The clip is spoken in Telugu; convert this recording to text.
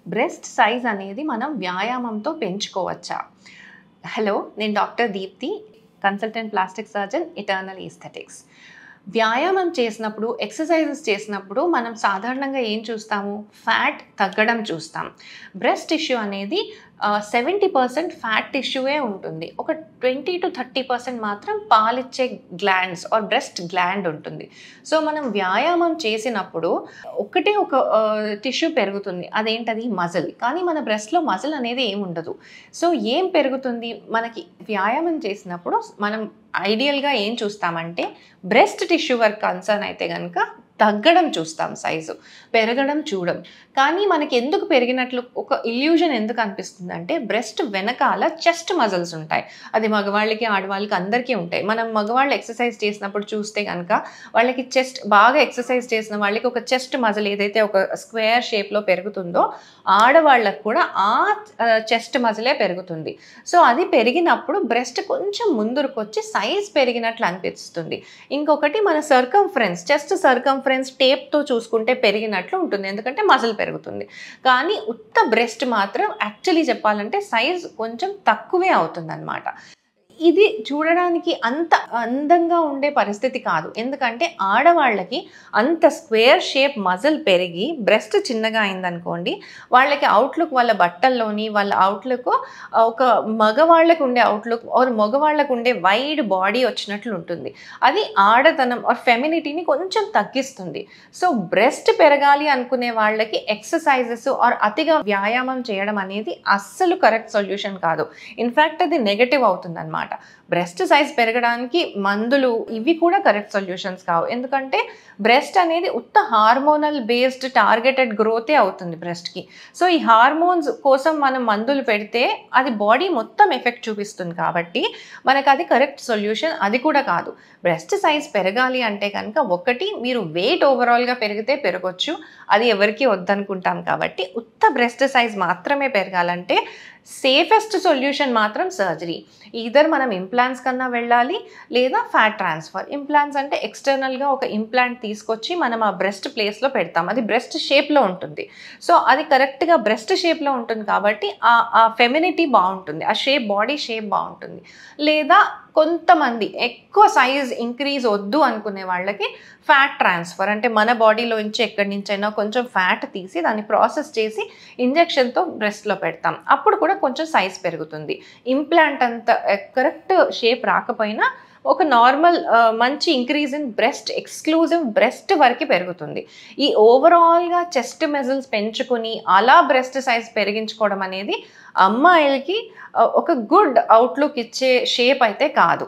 బ్రెస్ట్ సైజ్ అనేది మనం వ్యాయామంతో పెంచుకోవచ్చా? హలో, నేను doctor Deepti, consultant plastic surgeon, eternal aesthetics. వ్యాయామం చేసినప్పుడు, ఎక్సర్సైజెస్ చేసినప్పుడు మనం సాధారణంగా ఏం చూస్తాము? ఫ్యాట్ తగ్గడం చూస్తాం. బ్రెస్ట్ టిష్యూ అనేది 70% ఫ్యాట్ టిష్యూవే ఉంటుంది. ఒక 20 to 30% మాత్రం పాలిచ్చే గ్లాండ్స్ ఆర్ బ్రెస్ట్ గ్లాండ్ ఉంటుంది. సో మనం వ్యాయామం చేసినప్పుడు ఒకటే ఒక టిష్యూ పెరుగుతుంది. అదేంటది? మజిల్. కానీ మన బ్రెస్ట్లో మజిల్ అనేది ఏమి ఉండదు. సో ఏం పెరుగుతుంది? మనకి వ్యాయామం చేసినప్పుడు మనం ఐడియల్గా ఏం చూస్తామంటే బ్రెస్ట్ టిష్యూ వర్క్ కన్సర్న్ అయితే కనుక తగ్గడం చూస్తాం, సైజు పెరగడం చూడం. కానీ మనకి ఎందుకు పెరిగినట్లు ఒక ఇల్యూజన్ ఎందుకు అనిపిస్తుంది అంటే బ్రెస్ట్ వెనకాల చెస్ట్ మజిల్స్ ఉంటాయి. అది మగవాళ్ళకి ఆడవాళ్ళకి అందరికీ ఉంటాయి. మనం మగవాళ్ళు ఎక్సర్సైజ్ చేసినప్పుడు చూస్తే కనుక వాళ్ళకి చెస్ట్ బాగా ఎక్సర్సైజ్ చేసిన వాళ్ళకి ఒక చెస్ట్ మజిల్ ఏదైతే ఒక స్క్వేర్ షేప్లో పెరుగుతుందో ఆడవాళ్ళకు కూడా ఆ చెస్ట్ మజిలే పెరుగుతుంది. సో అది పెరిగినప్పుడు బ్రెస్ట్ కొంచెం ముందుకు వచ్చి సైజ్ పెరిగినట్లు అనిపిస్తుంది. ఇంకొకటి మన సర్కంఫరెన్స్, చెస్ట్ సర్కంఫరెన్స్ టేప్తో చూసుకుంటే పెరిగినట్లు ఉంటుంది, ఎందుకంటే మజిల్ పెరుగుతుంది. కానీ ఉత్త బ్రెస్ట్ మాత్రం యాక్చువల్లీ చెప్పాలంటే సైజ్ కొంచెం తక్కువే అవుతుంది అన్నమాట. ఇది చూడడానికి అంత అందంగా ఉండే పరిస్థితి కాదు. ఎందుకంటే ఆడవాళ్ళకి అంత స్క్వేర్ షేప్ మజిల్ పెరిగి బ్రెస్ట్ చిన్నగా అయిందనుకోండి, వాళ్ళకి అవుట్లుక్ వాళ్ళ బట్టల్లోని వాళ్ళ అవుట్లుక్ ఒక మగవాళ్ళకు ఉండే అవుట్లుక్ ఆర్ మగవాళ్ళకు ఉండే వైడ్ బాడీ వచ్చినట్లు ఉంటుంది. అది ఆడతనం ఆర్ ఫెమినిటీని కొంచెం తగ్గిస్తుంది. సో బ్రెస్ట్ పెరగాలి అనుకునే వాళ్ళకి ఎక్సర్సైజెస్ ఆర్ అతిగా వ్యాయామం చేయడం అనేది అస్సలు కరెక్ట్ సొల్యూషన్ కాదు. ఇన్ఫ్యాక్ట్ అది నెగటివ్ అవుతుంది అన్నమాట. బ్రెస్ట్ సైజ్ పెరగడానికి మందులు ఇవి కూడా కరెక్ట్ సొల్యూషన్స్ కావు. ఎందుకంటే బ్రెస్ట్ అనేది ఉత్త హార్మోనల్ బేస్డ్ టార్గెటెడ్ గ్రోతే అవుతుంది బ్రెస్ట్కి. సో ఈ హార్మోన్స్ కోసం మనం మందులు పెడితే అది బాడీ మొత్తం ఎఫెక్ట్ చూపిస్తుంది. కాబట్టి మనకు అది కరెక్ట్ సొల్యూషన్ అది కూడా కాదు. బ్రెస్ట్ సైజ్ పెరగాలి అంటే కనుక ఒకటి, మీరు వెయిట్ ఓవరాల్గా పెరిగితే పెరగచ్చు, అది ఎవరికి వద్దనుకుంటాం. కాబట్టి ఉత్త బ్రెస్ట్ సైజ్ మాత్రమే పెరగాలంటే సేఫెస్ట్ సొల్యూషన్ మాత్రం సర్జరీ. ఈధర్ మనం ఇంప్లాంట్స్ కన్నా వెళ్ళాలి, లేదా ఫ్యాట్ ట్రాన్స్ఫర్. ఇంప్లాంట్స్ అంటే ఎక్స్టర్నల్గా ఒక ఇంప్లాంట్ తీసుకొచ్చి మనం ఆ బ్రెస్ట్ ప్లేస్లో పెడతాం. అది బ్రెస్ట్ షేప్లో ఉంటుంది. సో అది కరెక్ట్గా బ్రెస్ట్ షేప్లో ఉంటుంది కాబట్టి ఆ ఫెమినిటీ బాగుంటుంది, ఆ షేప్, బాడీ షేప్ బాగుంటుంది. లేదా కొంతమంది ఎక్కువ సైజ్ ఇంక్రీజ్ వద్దు అనుకునే వాళ్ళకి ఫ్యాట్ ట్రాన్స్ఫర్, అంటే మన బాడీలోంచి ఎక్కడి నుంచైనా కొంచెం ఫ్యాట్ తీసి దాన్ని ప్రాసెస్ చేసి ఇంజెక్షన్తో బ్రెస్ట్లో పెడతాం. అప్పుడు కూడా కొంచెం సైజ్ పెరుగుతుంది. ఇంప్లాంట్ అంత కరెక్ట్ షేప్ రాకపోయినా ఒక నార్మల్ మంచి increase in breast, exclusive breast వరకు పెరుగుతుంది. ఈ ఓవరాల్గా చెస్ట్ మజిల్స్ పెంచుకొని అలా బ్రెస్ట్ సైజ్ పెరిగించుకోవడం అనేది అమ్మాయిలకి ఒక గుడ్ అవుట్లుక్ ఇచ్చే షేప్ అయితే కాదు.